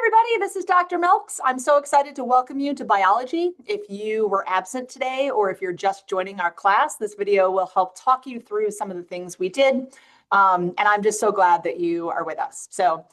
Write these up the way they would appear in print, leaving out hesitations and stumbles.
Everybody, this is Dr. Milks. I'm so excited to welcome you to biology. If you were absent today or if you're just joining our class, this video will help talk you through some of the things we did. And I'm just so glad that you are with us. So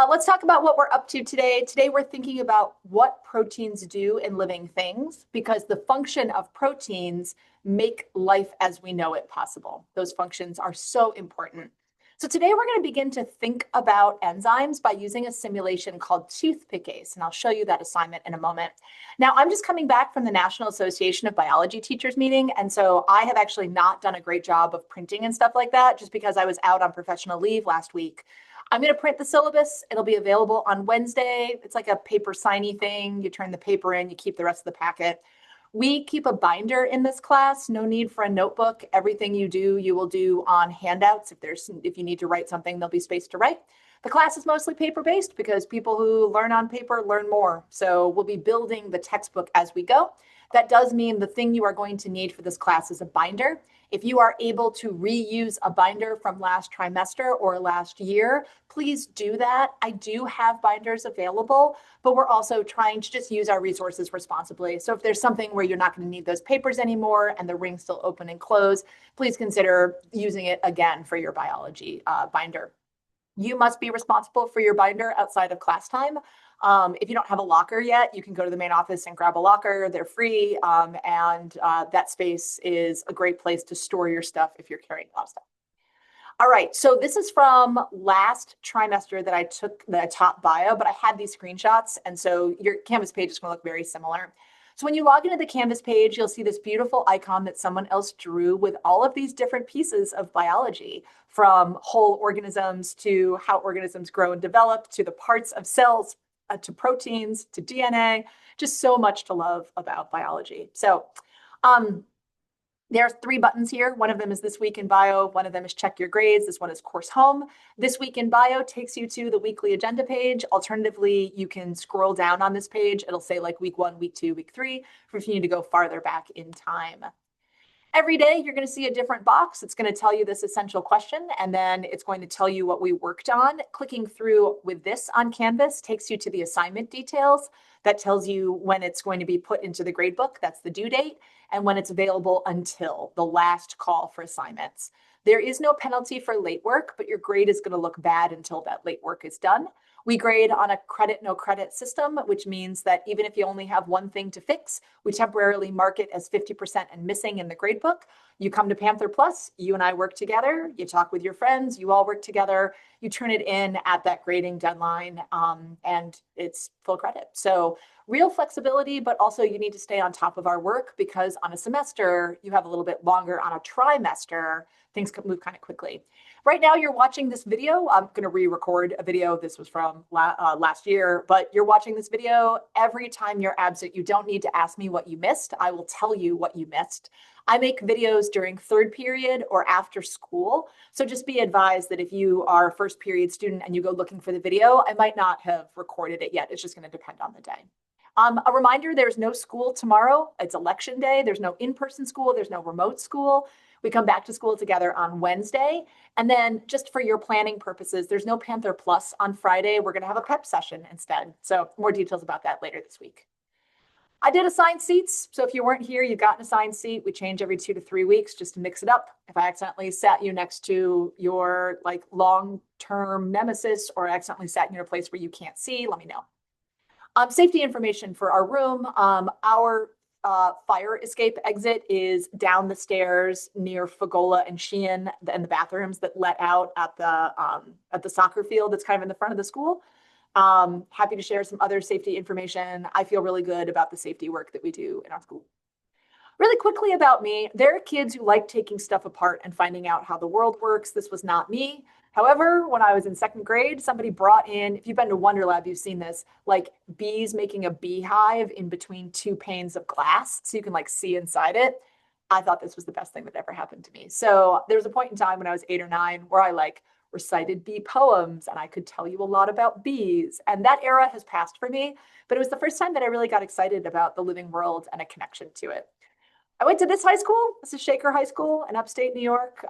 let's talk about what we're up to today. Today, we're thinking about what proteins do in living things because the function of proteins make life as we know it possible. Those functions are so important. So today we're going to begin to think about enzymes by using a simulation called toothpick ace, and I'll show you that assignment in a moment. Now, I'm just coming back from the National Association of Biology Teachers meeting, and so I have actually not done a great job of printing and stuff like that just because I was out on professional leave last week. I'm going to print the syllabus. It'll be available on Wednesday. It's like a paper signy thing. You turn the paper in, you keep the rest of the packet. We keep a binder in this class, no need for a notebook. Everything you do, you will do on handouts. If you need to write something, there'll be space to write. The class is mostly paper-based because people who learn on paper learn more. So we'll be building the textbook as we go. That does mean the thing you are going to need for this class is a binder. If you are able to reuse a binder from last trimester or last year, please do that. I do have binders available, but we're also trying to just use our resources responsibly. So if there's something where you're not going to need those papers anymore and the ring's still open and closed, please consider using it again for your biology binder. You must be responsible for your binder outside of class time. If you don't have a locker yet, you can go to the main office and grab a locker. They're free, and that space is a great place to store your stuff if you're carrying a lot of stuff. All right, so this is from last trimester that I taught bio, but I had these screenshots, and so your Canvas page is going to look very similar. So when you log into the Canvas page, you'll see this beautiful icon that someone else drew with all of these different pieces of biology, from whole organisms to how organisms grow and develop, to the parts of cells, to proteins, to DNA, just so much to love about biology. So there's 3 buttons here. One of them is This Week in Bio. One of them is Check Your Grades. This one is Course Home. This Week in Bio takes you to the weekly agenda page. Alternatively, you can scroll down on this page. It'll say like week 1, week 2, week 3, if you need to go farther back in time. Every day, you're going to see a different box. It's going to tell you this essential question, and then it's going to tell you what we worked on. Clicking through with this on Canvas takes you to the assignment details. That tells you when it's going to be put into the gradebook. That's the due date, and when it's available until the last call for assignments. There is no penalty for late work, but your grade is going to look bad until that late work is done. We grade on a credit, no credit system, which means that even if you only have one thing to fix, we temporarily mark it as 50% and missing in the gradebook. You come to Panther Plus, you and I work together, you talk with your friends, you all work together, you turn it in at that grading deadline, and it's full credit. So real flexibility, but also you need to stay on top of our work because on a semester, you have a little bit longer. On a trimester, things can move kind of quickly. Right now, you're watching this video. I'm going to re-record a video. This was from last year, but you're watching this video. Every time you're absent, you don't need to ask me what you missed. I will tell you what you missed. I make videos during 3rd period or after school. So just be advised that if you are a 1st period student and you go looking for the video, I might not have recorded it yet. It's just going to depend on the day. A reminder, there's no school tomorrow. It's election day. There's no in-person school. There's no remote school. We come back to school together on Wednesday. And then just for your planning purposes, there's no Panther Plus on Friday. We're going to have a PEP session instead. So more details about that later this week. I did assign seats. So if you weren't here, you got an assigned seat. We change every 2 to 3 weeks just to mix it up. If I accidentally sat you next to your like long-term nemesis or accidentally sat you in a place where you can't see, let me know. Safety information for our room. Our fire escape exit is down the stairs near Fagola and Sheehan and the bathrooms that let out at the soccer field that's kind of in the front of the school. Happy to share some other safety information. I feel really good about the safety work that we do in our school. Really quickly about me, there are kids who like taking stuff apart and finding out how the world works. This was not me. However, when I was in 2nd grade, somebody brought in, if you've been to Wonder Lab, you've seen this, like bees making a beehive in between 2 panes of glass so you can like see inside it. I thought this was the best thing that ever happened to me. So there was a point in time when I was 8 or 9 where I like recited bee poems and I could tell you a lot about bees. And that era has passed for me, but it was the first time that I really got excited about the living world and a connection to it. I went to this high school. This is Shaker High School in upstate New York.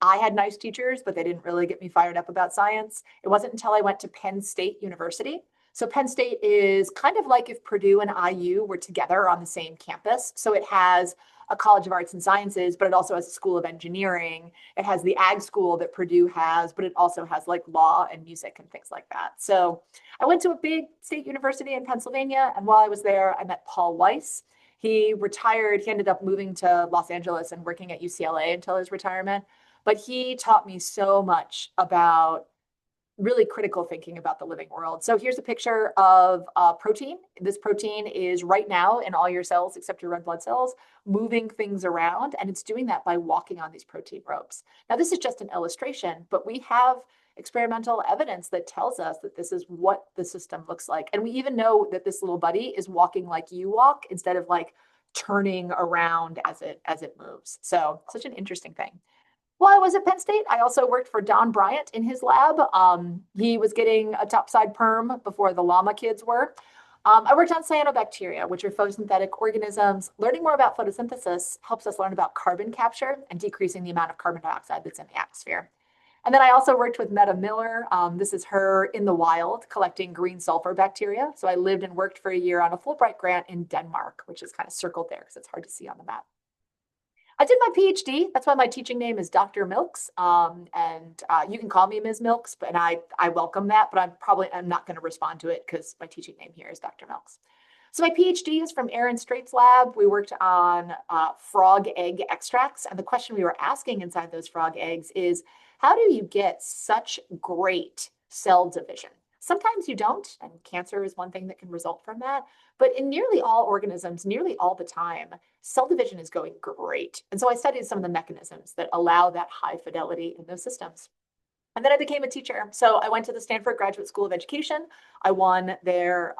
I had nice teachers, but they didn't really get me fired up about science. It wasn't until I went to Penn State University So Penn State is kind of like if Purdue and IU were together on the same campus. So it has a College of Arts and Sciences, but it also has a School of Engineering. It has the ag school that Purdue has, but it also has like law and music and things like that. So I went to a big state university in Pennsylvania. And while I was there, I met Paul Weiss. He retired. He ended up moving to Los Angeles and working at UCLA until his retirement. But he taught me so much about really critical thinking about the living world. So here's a picture of protein. This protein is right now in all your cells, except your red blood cells, moving things around. And it's doing that by walking on these protein ropes. Now, this is just an illustration, but we have experimental evidence that tells us that this is what the system looks like. And we even know that this little buddy is walking like you walk instead of like turning around as it moves. So such an interesting thing. While I was at Penn State, I also worked for Don Bryant in his lab. He was getting a topside perm before the llama kids were. I worked on cyanobacteria, which are photosynthetic organisms. Learning more about photosynthesis helps us learn about carbon capture and decreasing the amount of carbon dioxide that's in the atmosphere. And then I also worked with Meta Miller. This is her in the wild collecting green sulfur bacteria. So I lived and worked for a year on a Fulbright grant in Denmark, which is kind of circled there because it's hard to see on the map. I did my PhD. That's why my teaching name is Dr. Milks. You can call me Ms. Milks, but I welcome that, but I'm not going to respond to it because my teaching name here is Dr. Milks. So my PhD is from Aaron Straight's lab. We worked on frog egg extracts. And the question we were asking inside those frog eggs is, how do you get such great cell division? Sometimes you don't, and cancer is one thing that can result from that. But in nearly all organisms, nearly all the time, cell division is going great. And so I studied some of the mechanisms that allow that high fidelity in those systems. And then I became a teacher. So I went to the Stanford Graduate School of Education. I won their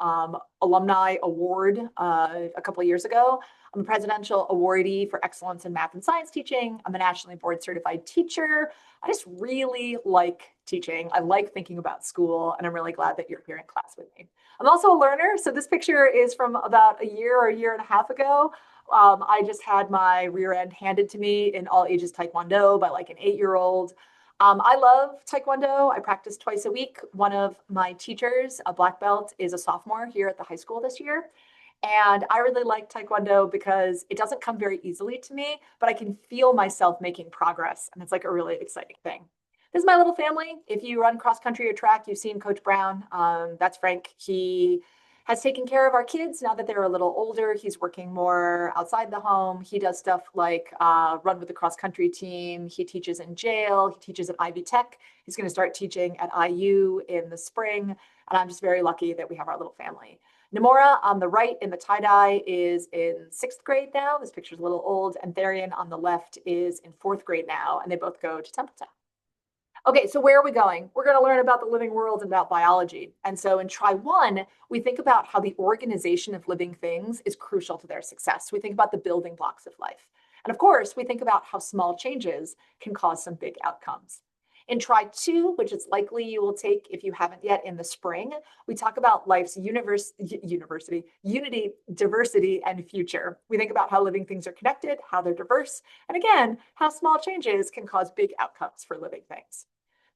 alumni award a couple of years ago. I'm a presidential awardee for excellence in math and science teaching. I'm a nationally board certified teacher. I just really like teaching. I like thinking about school, and I'm really glad that you're here in class with me. I'm also a learner. So this picture is from about a year and a half ago. I just had my rear end handed to me in all ages Taekwondo by like an 8-year-old. I love Taekwondo. I practice twice a week. One of my teachers, a black belt, is a sophomore here at the high school this year. And I really like Taekwondo because it doesn't come very easily to me, but I can feel myself making progress. And it's like a really exciting thing. This is my little family. If you run cross country or track, you've seen Coach Brown. That's Frank. He has taken care of our kids now that they're a little older. He's working more outside the home. He does stuff like run with the cross country team. He teaches in jail. He teaches at Ivy Tech. He's going to start teaching at IU in the spring. And I'm just very lucky that we have our little family. Namora on the right in the tie-dye is in 6th grade now. This picture's a little old. And Therian on the left is in 4th grade now. And they both go to Templeton. Okay, so where are we going? We're going to learn about the living world and about biology. And so in Try 1, we think about how the organization of living things is crucial to their success. We think about the building blocks of life. And of course, we think about how small changes can cause some big outcomes. In Try 2, which is likely you will take if you haven't yet in the spring, we talk about life's unity, diversity, and future. We think about how living things are connected, how they're diverse, and again, how small changes can cause big outcomes for living things.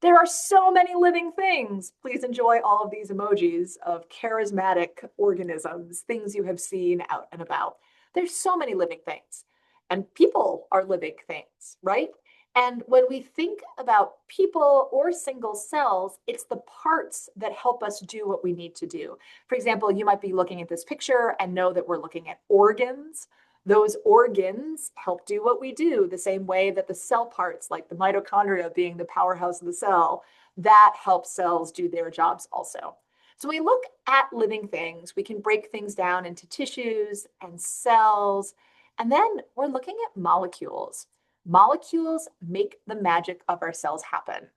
There are so many living things. Please enjoy all of these emojis of charismatic organisms, things you have seen out and about. There's so many living things. And people are living things, right? And when we think about people or single cells, it's the parts that help us do what we need to do. For example, you might be looking at this picture and know that we're looking at organs. Those organs help do what we do, the same way that the cell parts, like the mitochondria being the powerhouse of the cell, that helps cells do their jobs also. So when we look at living things, we can break things down into tissues and cells, and then we're looking at molecules. Molecules make the magic of our cells happen.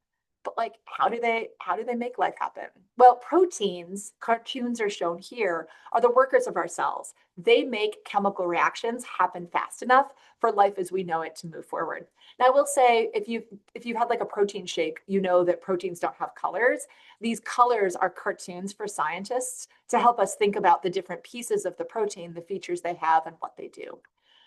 But like, how do they make life happen? Well, proteins, cartoons are shown here, are the workers of our cells. They make chemical reactions happen fast enough for life as we know it to move forward. Now, I will say, if you've had like a protein shake, you know that proteins don't have colors. These colors are cartoons for scientists to help us think about the different pieces of the protein, the features they have, and what they do.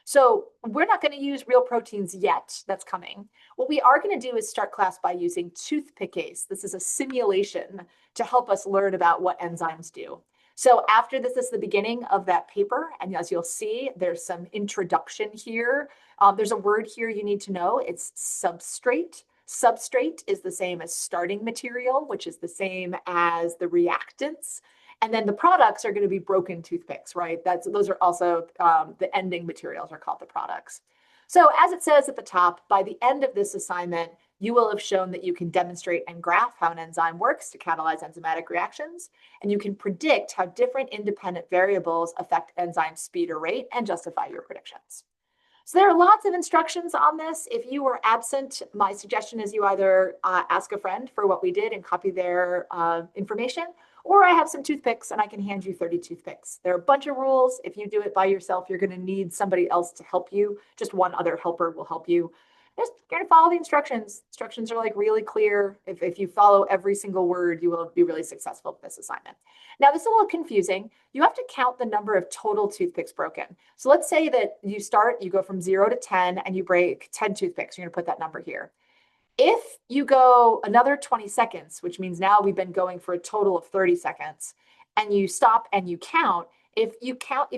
So we're not going to use real proteins yet. That's coming. What we are going to do is start class by using toothpickase. This is a simulation to help us learn about what enzymes do. So after this is the beginning of that paper. And as you'll see, there's some introduction here. There's a word here you need to know. It's substrate. Substrate is the same as starting material, which is the same as the reactants. And then the products are going to be broken toothpicks, right? Those are also the ending materials are called the products. So as it says at the top, by the end of this assignment, you will have shown that you can demonstrate and graph how an enzyme works to catalyze enzymatic reactions, and you can predict how different independent variables affect enzyme speed or rate and justify your predictions. So there are lots of instructions on this. If you were absent, my suggestion is you either ask a friend for what we did and copy their information, or I have some toothpicks and I can hand you 30 toothpicks. There are a bunch of rules. If you do it by yourself, you're going to need somebody else to help you. Just one other helper will help you. Just going to follow the instructions. Instructions are like really clear. If you follow every single word, you will be really successful with this assignment. Now, this is a little confusing. You have to count the number of total toothpicks broken. So let's say that you go from 0 to 10 and you break 10 toothpicks. You're going to put that number here. If you go another 20 seconds, which means now we've been going for a total of 30 seconds, and you stop and you count, if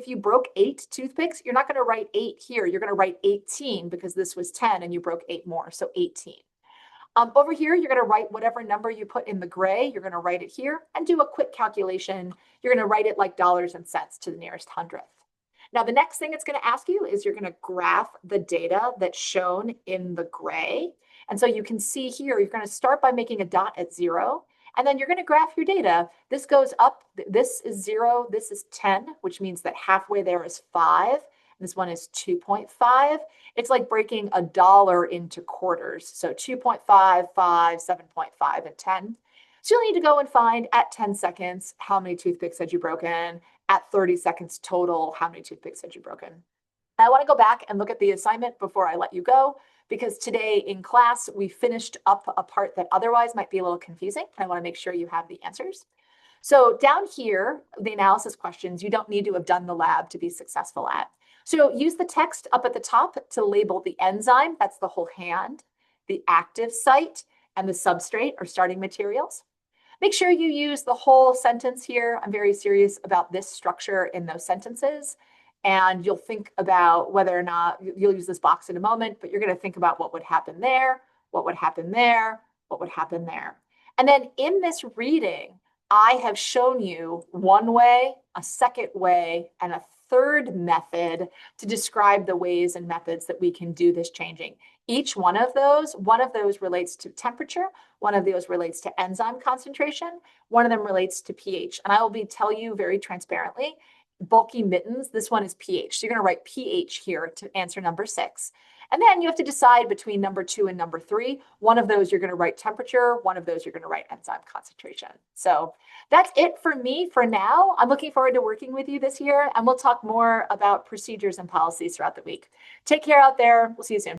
you broke 8 toothpicks, you're not going to write 8 here. You're going to write 18 because this was 10 and you broke 8 more, so 18. Over here, you're going to write whatever number you put in the gray. You're going to write it here and do a quick calculation. You're going to write it like dollars and cents to the nearest hundredth. Now, the next thing it's going to ask you is you're going to graph the data that's shown in the gray. And so you can see here, you're going to start by making a dot at 0. And then you're going to graph your data. This goes up. This is 0. This is 10, which means that halfway there is 5. This one is 2.5. It's like breaking a dollar into quarters. So 2.5, 5, 7.5, and 10. So you'll need to go and find at 10 seconds, how many toothpicks had you broken? At 30 seconds total, how many toothpicks had you broken? I want to go back and look at the assignment before I let you go, because today in class, we finished up a part that otherwise might be a little confusing. I want to make sure you have the answers. So down here, the analysis questions, you don't need to have done the lab to be successful at. So use the text up at the top to label the enzyme, that's the whole hand, the active site, and the substrate or starting materials. Make sure you use the whole sentence here. I'm very serious about this structure in those sentences. And you'll think about whether or not, you'll use this box in a moment, but you're going to think about what would happen there, what would happen there, what would happen there. And then in this reading, I have shown you one way, a second way, and a third method to describe the ways and methods that we can do this changing. Each one of those relates to temperature, one of those relates to enzyme concentration, one of them relates to pH. And I will tell you very transparently, bulky mittens, this one is pH. So you're going to write pH here to answer number 6. And then you have to decide between number 2 and number 3. One of those you're going to write temperature, one of those you're going to write enzyme concentration. So that's it for me for now. I'm looking forward to working with you this year, and we'll talk more about procedures and policies throughout the week. Take care out there. We'll see you soon.